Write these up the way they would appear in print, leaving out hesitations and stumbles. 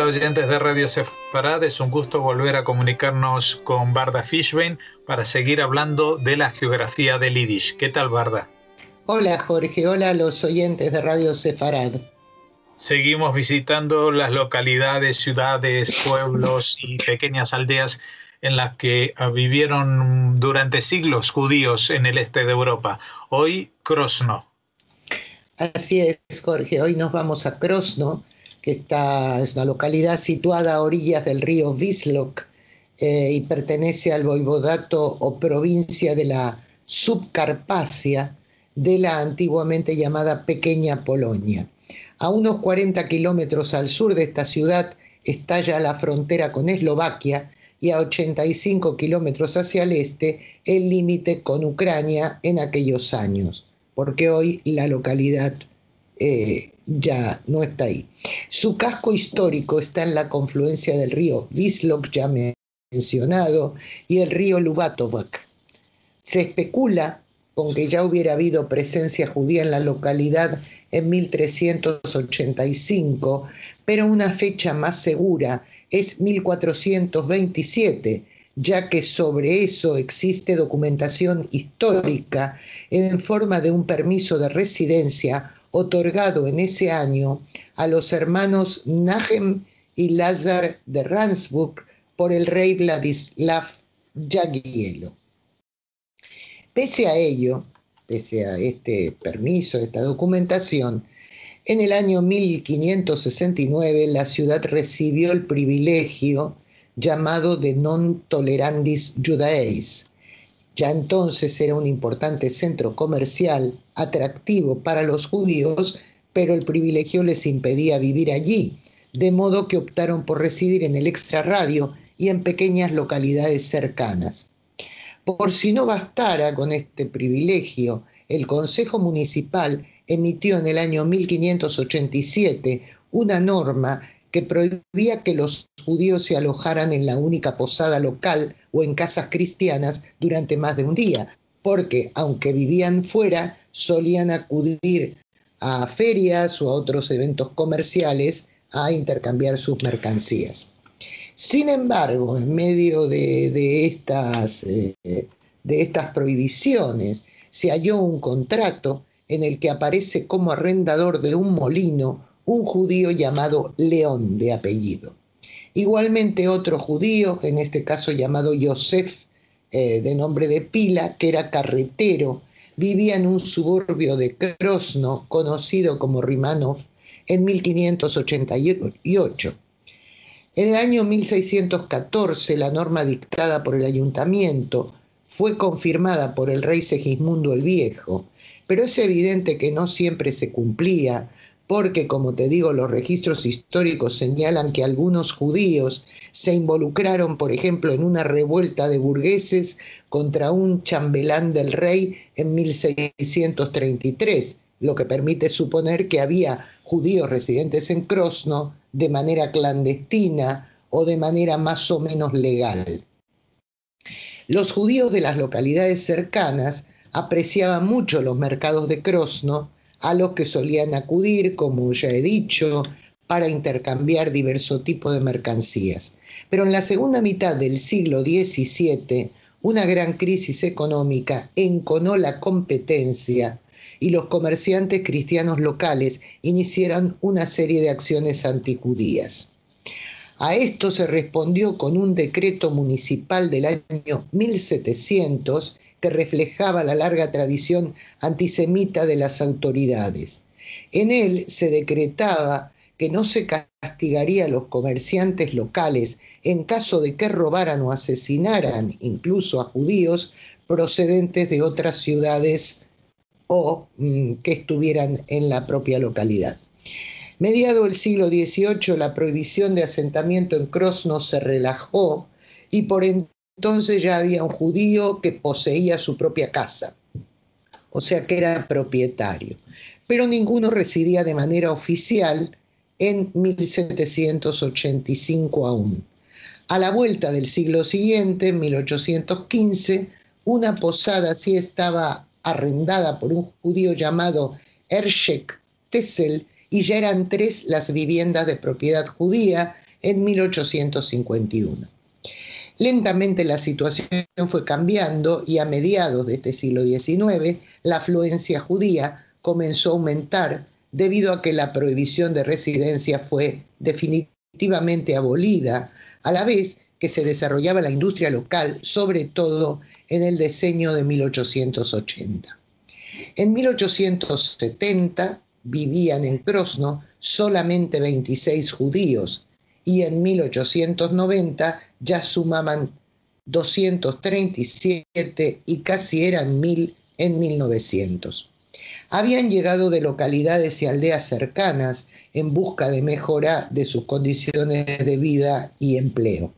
Hola oyentes de Radio Sefarad, es un gusto volver a comunicarnos con Barda Fishbein para seguir hablando de la geografía del Yiddish. ¿Qué tal, Barda? Hola Jorge, hola a los oyentes de Radio Sefarad. Seguimos visitando las localidades, ciudades, pueblos y pequeñas aldeas en las que vivieron durante siglos judíos en el este de Europa. Hoy, Krosno. Así es, Jorge, hoy nos vamos a Krosno, que es una localidad situada a orillas del río Vislok y pertenece al voivodato o provincia de la Subcarpacia de la antiguamente llamada Pequeña Polonia. A unos 40 kilómetros al sur de esta ciudad está ya la frontera con Eslovaquia y a 85 kilómetros hacia el este el límite con Ucrania en aquellos años, porque hoy la localidad ya no está ahí. Su casco histórico está en la confluencia del río Vislok, ya mencionado, y el río Lubatovac. Se especula con que ya hubiera habido presencia judía en la localidad en 1385, pero una fecha más segura es 1427, ya que sobre eso existe documentación histórica en forma de un permiso de residencia otorgado en ese año a los hermanos Nahem y Lázar de Ransburg por el rey Vladislav Jagielo. Pese a ello, pese a este permiso, esta documentación, en el año 1569 la ciudad recibió el privilegio llamado de non tolerandis Judaeis. Ya entonces era un importante centro comercial atractivo para los judíos, pero el privilegio les impedía vivir allí, de modo que optaron por residir en el extrarradio y en pequeñas localidades cercanas. Por si no bastara con este privilegio, el Consejo Municipal emitió en el año 1587 una norma que prohibía que los judíos se alojaran en la única posada local o en casas cristianas durante más de un día, porque aunque vivían fuera, solían acudir a ferias o a otros eventos comerciales a intercambiar sus mercancías. Sin embargo, en medio de estas prohibiciones, se halló un contrato en el que aparece como arrendador de un molino un judío llamado León de apellido. Igualmente otro judío, en este caso llamado Yosef, de nombre de pila, que era carretero, vivía en un suburbio de Krosno, conocido como Rimanov, en 1588. En el año 1614, la norma dictada por el ayuntamiento fue confirmada por el rey Segismundo el Viejo, pero es evidente que no siempre se cumplía, porque, como te digo, los registros históricos señalan que algunos judíos se involucraron, por ejemplo, en una revuelta de burgueses contra un chambelán del rey en 1633, lo que permite suponer que había judíos residentes en Krosno de manera clandestina o de manera más o menos legal. Los judíos de las localidades cercanas apreciaban mucho los mercados de Krosno, a los que solían acudir, como ya he dicho, para intercambiar diverso tipo de mercancías. Pero en la segunda mitad del siglo XVII, una gran crisis económica enconó la competencia y los comerciantes cristianos locales iniciaron una serie de acciones antijudías. A esto se respondió con un decreto municipal del año 1700 que reflejaba la larga tradición antisemita de las autoridades. En él se decretaba que no se castigaría a los comerciantes locales en caso de que robaran o asesinaran incluso a judíos procedentes de otras ciudades o que estuvieran en la propia localidad. Mediado el siglo XVIII, la prohibición de asentamiento en Krosno se relajó y por entonces ya había un judío que poseía su propia casa, o sea que era propietario, pero ninguno residía de manera oficial en 1785 aún. A la vuelta del siglo siguiente, en 1815, una posada sí estaba arrendada por un judío llamado Hershek Tessel y ya eran 3 las viviendas de propiedad judía en 1851. Lentamente la situación fue cambiando y a mediados de este siglo XIX la afluencia judía comenzó a aumentar debido a que la prohibición de residencia fue definitivamente abolida, a la vez que se desarrollaba la industria local, sobre todo en el decenio de 1880. En 1870 vivían en Krosno solamente 26 judíos y en 1890 ya sumaban 237 y casi eran 1000 en 1900. Habían llegado de localidades y aldeas cercanas en busca de mejora de sus condiciones de vida y empleo.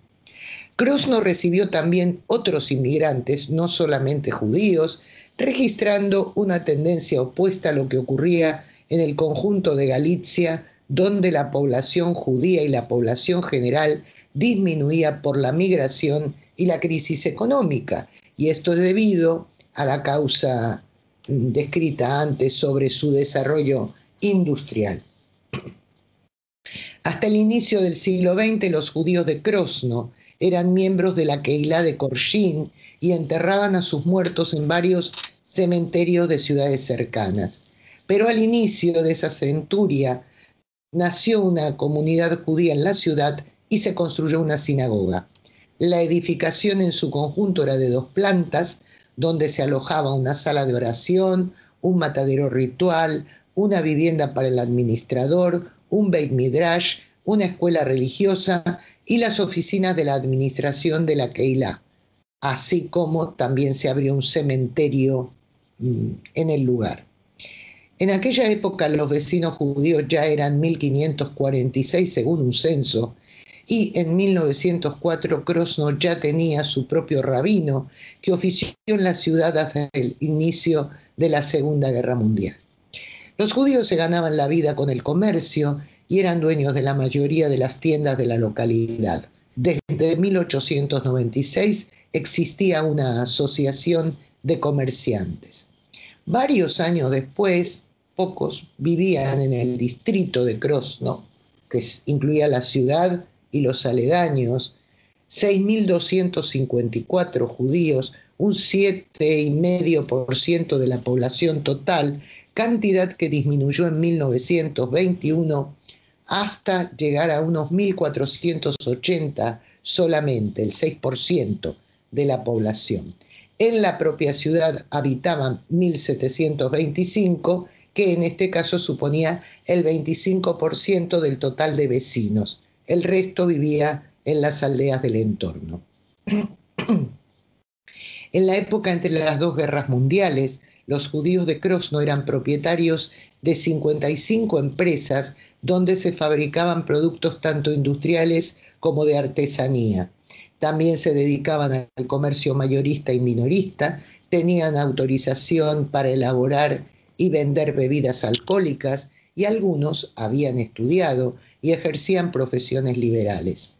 Krosno recibió también otros inmigrantes, no solamente judíos, registrando una tendencia opuesta a lo que ocurría en el conjunto de Galicia, donde la población judía y la población general disminuía por la migración y la crisis económica, y esto es debido a la causa descrita antes sobre su desarrollo industrial. Hasta el inicio del siglo XX, los judíos de Krosno eran miembros de la Kehilá de Korchin y enterraban a sus muertos en varios cementerios de ciudades cercanas. Pero al inicio de esa centuria nació una comunidad judía en la ciudad y se construyó una sinagoga. La edificación en su conjunto era de 2 plantas, donde se alojaba una sala de oración, un matadero ritual, una vivienda para el administrador, un Beit Midrash, una escuela religiosa y las oficinas de la administración de la Kehilá, así como también se abrió un cementerio en el lugar. En aquella época los vecinos judíos ya eran 1546 según un censo, y en 1904 Krosno ya tenía su propio rabino que ofició en la ciudad hasta el inicio de la Segunda Guerra Mundial. Los judíos se ganaban la vida con el comercio y eran dueños de la mayoría de las tiendas de la localidad. Desde 1896 existía una asociación de comerciantes. Varios años después, pocos vivían en el distrito de Krosno, que incluía la ciudad y los aledaños, 6.254 judíos, un 7,5% de la población total, cantidad que disminuyó en 1921 hasta llegar a unos 1.480 solamente, el 6% de la población. En la propia ciudad habitaban 1.725, que en este caso suponía el 25% del total de vecinos. El resto vivía en las aldeas del entorno. En la época entre las 2 guerras mundiales, los judíos de Krosno eran propietarios de 55 empresas donde se fabricaban productos tanto industriales como de artesanía. También se dedicaban al comercio mayorista y minorista, tenían autorización para elaborar y vender bebidas alcohólicas y algunos habían estudiado y ejercían profesiones liberales.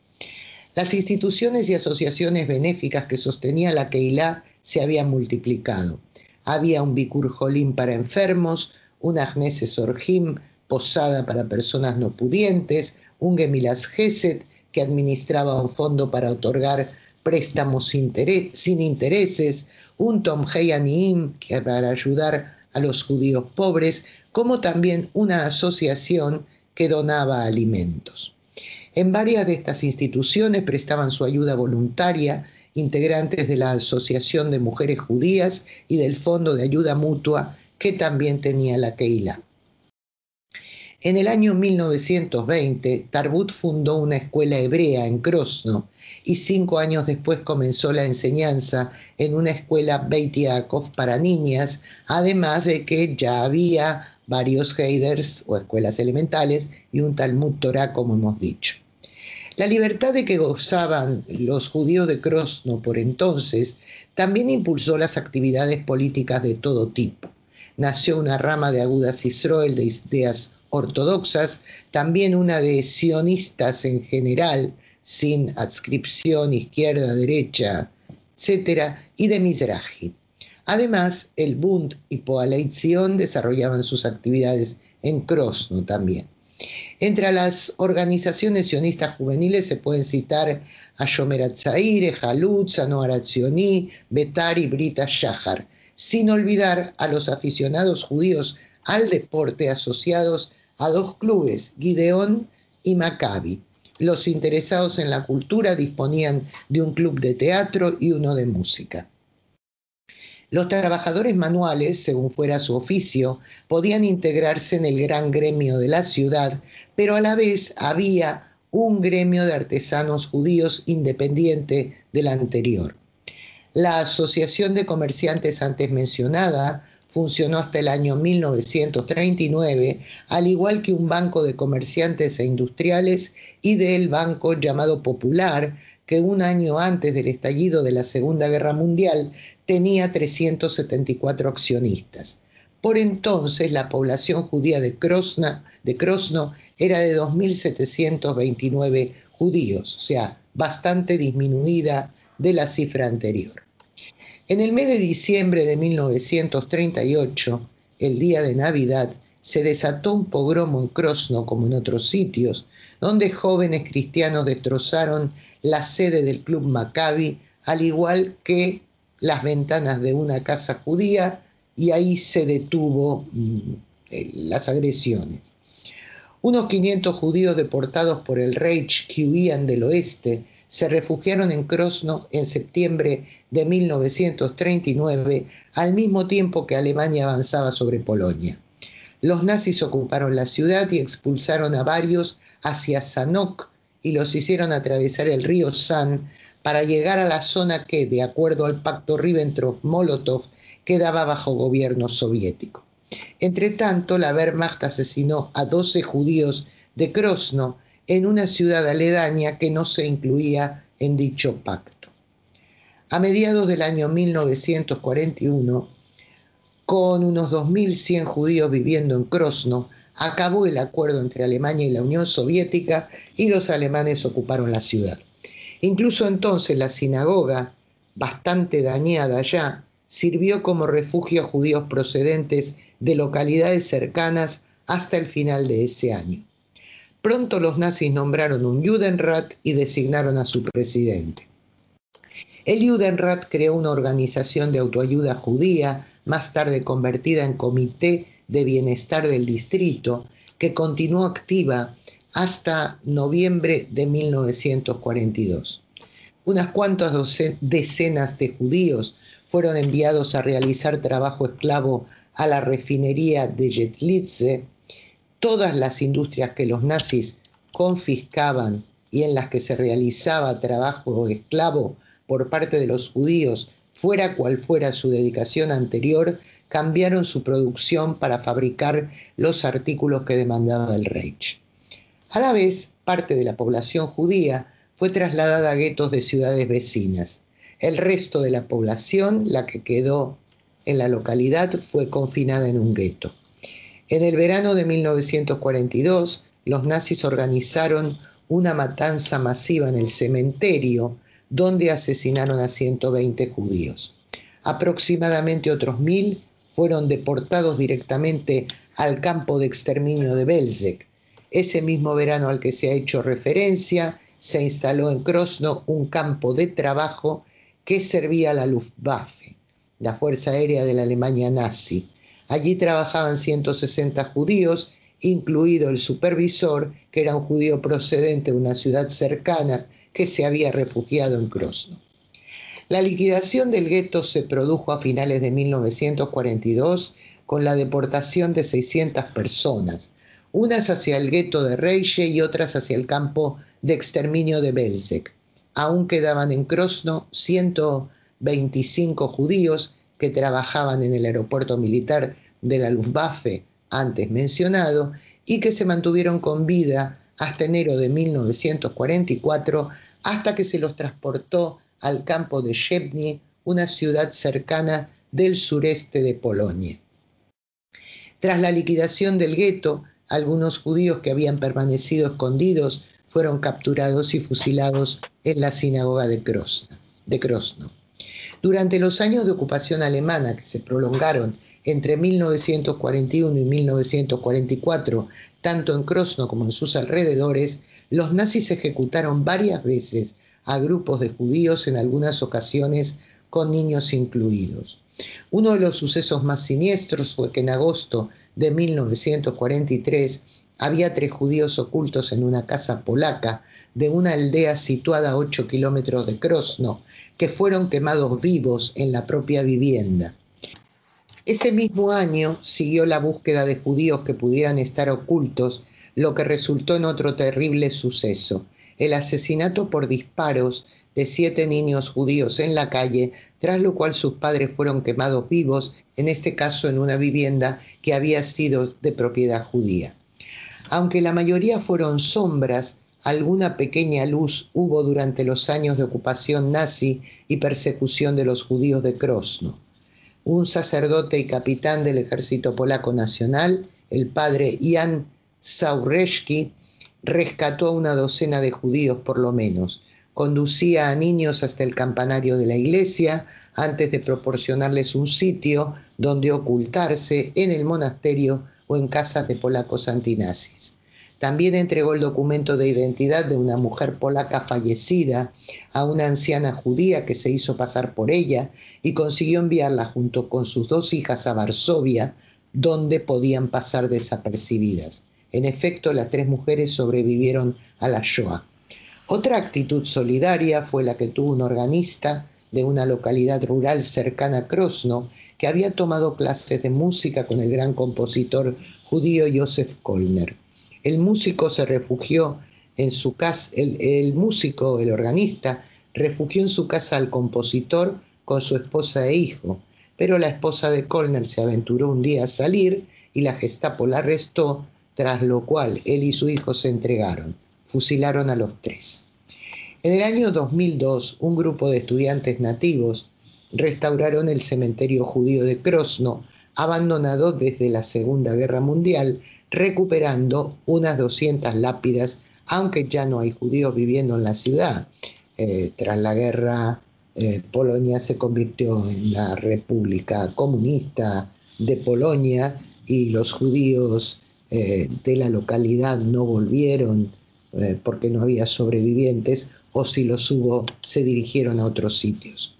Las instituciones y asociaciones benéficas que sostenía la Kehilá se habían multiplicado. Había un Bikur Jolim para enfermos, un Agneses Orjim, posada para personas no pudientes, un Gemilas Gesed, que administraba un fondo para otorgar préstamos sin intereses, un Tomhei Aniim, que para ayudar a los judíos pobres, como también una asociación que donaba alimentos. En varias de estas instituciones prestaban su ayuda voluntaria integrantes de la Asociación de Mujeres Judías y del Fondo de Ayuda Mutua que también tenía la Kehilá. En el año 1920, Tarbut fundó una escuela hebrea en Krosno y 5 años después comenzó la enseñanza en una escuela Beit Yaakov para niñas, además de que ya había varios heiders o escuelas elementales y un Talmud Torah, como hemos dicho. La libertad de que gozaban los judíos de Krosno por entonces también impulsó las actividades políticas de todo tipo. Nació una rama de Agudas Israel de ideas ortodoxas, también una de sionistas en general, sin adscripción izquierda, derecha, etc., y de Mizrahi. Además, el Bund y Poalei Zion desarrollaban sus actividades en Krosno también. Entre las organizaciones sionistas juveniles se pueden citar a Shomer Hatzair, Halutz, Noar Hatzioni, Betar y Brit HaShahar, sin olvidar a los aficionados judíos al deporte asociados a dos clubes, Gideón y Maccabi. Los interesados en la cultura disponían de un club de teatro y uno de música. Los trabajadores manuales, según fuera su oficio, podían integrarse en el gran gremio de la ciudad, pero a la vez había un gremio de artesanos judíos independiente del anterior. La Asociación de Comerciantes antes mencionada funcionó hasta el año 1939, al igual que un banco de comerciantes e industriales y del banco llamado Popular, que un año antes del estallido de la Segunda Guerra Mundial tenía 374 accionistas. Por entonces, la población judía de Krosno era de 2.729 judíos, o sea, bastante disminuida de la cifra anterior. En el mes de diciembre de 1938, el día de Navidad, se desató un pogromo en Krosno como en otros sitios, donde jóvenes cristianos destrozaron la sede del Club Maccabi, al igual que las ventanas de una casa judía, y ahí se detuvo las agresiones. Unos 500 judíos deportados por el Reich que huían del oeste se refugiaron en Krosno en septiembre de 1939, al mismo tiempo que Alemania avanzaba sobre Polonia. Los nazis ocuparon la ciudad y expulsaron a varios hacia Sanok y los hicieron atravesar el río San para llegar a la zona que, de acuerdo al pacto Ribbentrop-Molotov, quedaba bajo gobierno soviético. Entre tanto, la Wehrmacht asesinó a 12 judíos de Krosno en una ciudad aledaña que no se incluía en dicho pacto. A mediados del año 1941, con unos 2.100 judíos viviendo en Krosno, acabó el acuerdo entre Alemania y la Unión Soviética y los alemanes ocuparon la ciudad. Incluso entonces la sinagoga, bastante dañada ya, sirvió como refugio a judíos procedentes de localidades cercanas hasta el final de ese año. Pronto los nazis nombraron un Judenrat y designaron a su presidente. El Judenrat creó una organización de autoayuda judía, más tarde convertida en Comité de Bienestar del Distrito, que continuó activa hasta noviembre de 1942. Unas cuantas decenas de judíos fueron enviados a realizar trabajo esclavo a la refinería de Jedlitze. Todas las industrias que los nazis confiscaban y en las que se realizaba trabajo esclavo por parte de los judíos, fuera cual fuera su dedicación anterior, cambiaron su producción para fabricar los artículos que demandaba el Reich. A la vez, parte de la población judía fue trasladada a guetos de ciudades vecinas. El resto de la población, la que quedó en la localidad, fue confinada en un gueto. En el verano de 1942, los nazis organizaron una matanza masiva en el cementerio, donde asesinaron a 120 judíos. Aproximadamente otros 1.000 fueron deportados directamente al campo de exterminio de Belzec. Ese mismo verano al que se ha hecho referencia, se instaló en Krosno un campo de trabajo que servía a la Luftwaffe, la Fuerza Aérea de la Alemania nazi. Allí trabajaban 160 judíos, incluido el supervisor, que era un judío procedente de una ciudad cercana que se había refugiado en Krosno. La liquidación del gueto se produjo a finales de 1942 con la deportación de 600 personas, unas hacia el gueto de Reiche y otras hacia el campo de exterminio de Belzec. Aún quedaban en Krosno 125 judíos que trabajaban en el aeropuerto militar de la Luftwaffe antes mencionado y que se mantuvieron con vida hasta enero de 1944, hasta que se los transportó al campo de Szepnie, una ciudad cercana del sureste de Polonia. Tras la liquidación del gueto, algunos judíos que habían permanecido escondidos fueron capturados y fusilados en la sinagoga de Krosno. Durante los años de ocupación alemana que se prolongaron Entre 1941 y 1944, tanto en Krosno como en sus alrededores, los nazis ejecutaron varias veces a grupos de judíos, en algunas ocasiones con niños incluidos. Uno de los sucesos más siniestros fue que en agosto de 1943 había 3 judíos ocultos en una casa polaca de una aldea situada a 8 kilómetros de Krosno, que fueron quemados vivos en la propia vivienda. Ese mismo año siguió la búsqueda de judíos que pudieran estar ocultos, lo que resultó en otro terrible suceso: el asesinato por disparos de 7 niños judíos en la calle, tras lo cual sus padres fueron quemados vivos, en este caso en una vivienda que había sido de propiedad judía. Aunque la mayoría fueron sombras, alguna pequeña luz hubo durante los años de ocupación nazi y persecución de los judíos de Krosno. Un sacerdote y capitán del ejército polaco nacional, el padre Jan Zawreczki, rescató a una docena de judíos por lo menos. Conducía a niños hasta el campanario de la iglesia antes de proporcionarles un sitio donde ocultarse en el monasterio o en casas de polacos antinazis. También entregó el documento de identidad de una mujer polaca fallecida a una anciana judía que se hizo pasar por ella y consiguió enviarla junto con sus 2 hijas a Varsovia, donde podían pasar desapercibidas. En efecto, las 3 mujeres sobrevivieron a la Shoah. Otra actitud solidaria fue la que tuvo un organista de una localidad rural cercana a Krosno, que había tomado clases de música con el gran compositor judío Joseph Kollner. El músico se refugió en su casa, el organista, refugió en su casa al compositor con su esposa e hijo, pero la esposa de Kollner se aventuró un día a salir y la Gestapo la arrestó, tras lo cual él y su hijo se entregaron. Fusilaron a los 3. En el año 2002, un grupo de estudiantes nativos restauraron el cementerio judío de Krosno, abandonado desde la Segunda Guerra Mundial, recuperando unas 200 lápidas, aunque ya no hay judíos viviendo en la ciudad. Tras la guerra, Polonia se convirtió en la República Comunista de Polonia y los judíos de la localidad no volvieron porque no había sobrevivientes, o si los hubo, se dirigieron a otros sitios.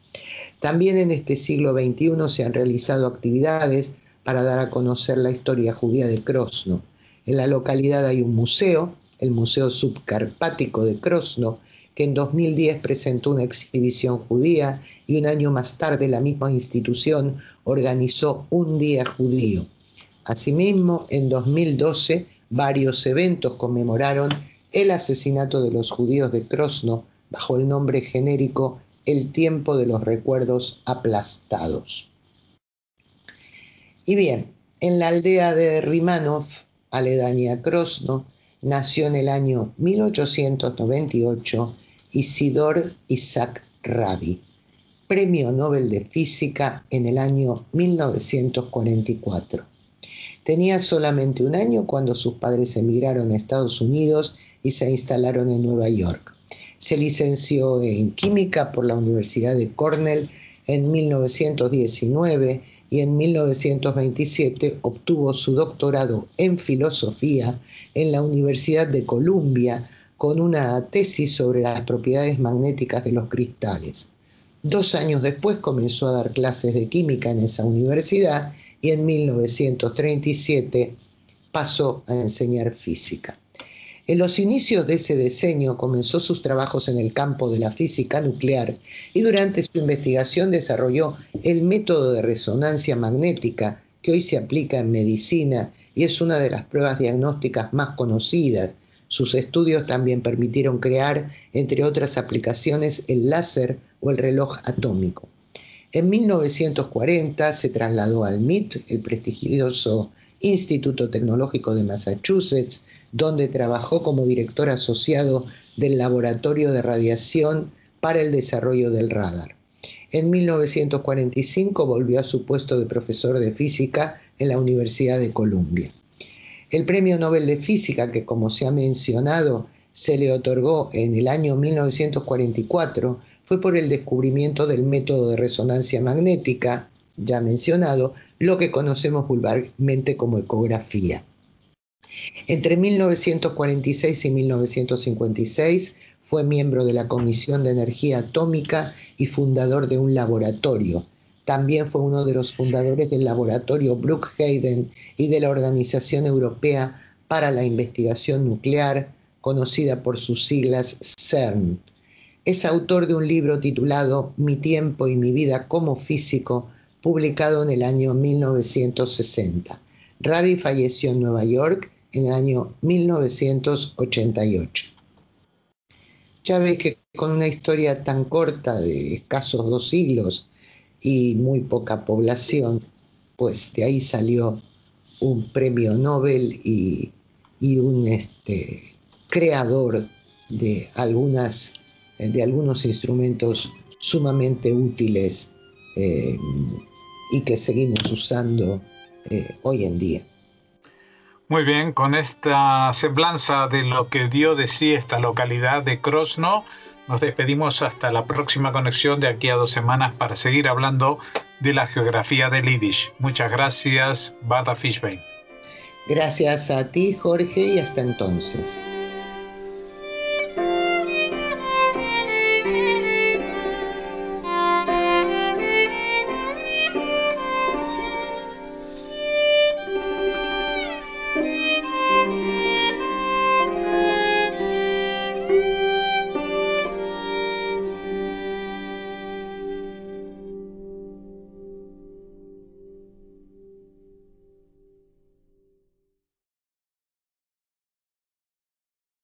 También en este siglo XXI se han realizado actividades para dar a conocer la historia judía de Krosno. En la localidad hay un museo, el Museo Subcarpático de Krosno, que en 2010 presentó una exhibición judía y un año más tarde la misma institución organizó un día judío. Asimismo, en 2012 varios eventos conmemoraron el asesinato de los judíos de Krosno bajo el nombre genérico El tiempo de los recuerdos aplastados. Y bien, en la aldea de Rimanov, aledaña a Krosno, nació en el año 1898 Isidor Isaac Rabi, Premio Nobel de Física en el año 1944. Tenía solamente 1 año cuando sus padres emigraron a Estados Unidos y se instalaron en Nueva York. Se licenció en Química por la Universidad de Cornell en 1919 y en 1927 obtuvo su doctorado en Filosofía en la Universidad de Columbia con una tesis sobre las propiedades magnéticas de los cristales. 2 años después comenzó a dar clases de química en esa universidad y en 1937 pasó a enseñar física. En los inicios de ese decenio comenzó sus trabajos en el campo de la física nuclear y durante su investigación desarrolló el método de resonancia magnética que hoy se aplica en medicina y es una de las pruebas diagnósticas más conocidas. Sus estudios también permitieron crear, entre otras aplicaciones, el láser o el reloj atómico. En 1940 se trasladó al MIT, el prestigioso Instituto Tecnológico de Massachusetts, donde trabajó como director asociado del Laboratorio de Radiación para el Desarrollo del Radar. En 1945 volvió a su puesto de profesor de física en la Universidad de Columbia. El Premio Nobel de Física, que como se ha mencionado, se le otorgó en el año 1944, fue por el descubrimiento del método de resonancia magnética, ya mencionado, lo que conocemos vulgarmente como ecografía. Entre 1946 y 1956 fue miembro de la Comisión de Energía Atómica y fundador de un laboratorio. También fue uno de los fundadores del laboratorio Brookhaven y de la Organización Europea para la Investigación Nuclear, conocida por sus siglas CERN. Es autor de un libro titulado Mi tiempo y mi vida como físico, publicado en el año 1960. Rabi falleció en Nueva York en el año 1988. Ya ves que con una historia tan corta de escasos 2 siglos y muy poca población, pues de ahí salió un premio Nobel y un creador de algunos instrumentos sumamente útiles y que seguimos usando hoy en día. Muy bien, con esta semblanza de lo que dio de sí esta localidad de Krosno, nos despedimos hasta la próxima conexión de aquí a 2 semanas para seguir hablando de la geografía del Yiddish. Muchas gracias, Bata Fishbein. Gracias a ti, Jorge, y hasta entonces.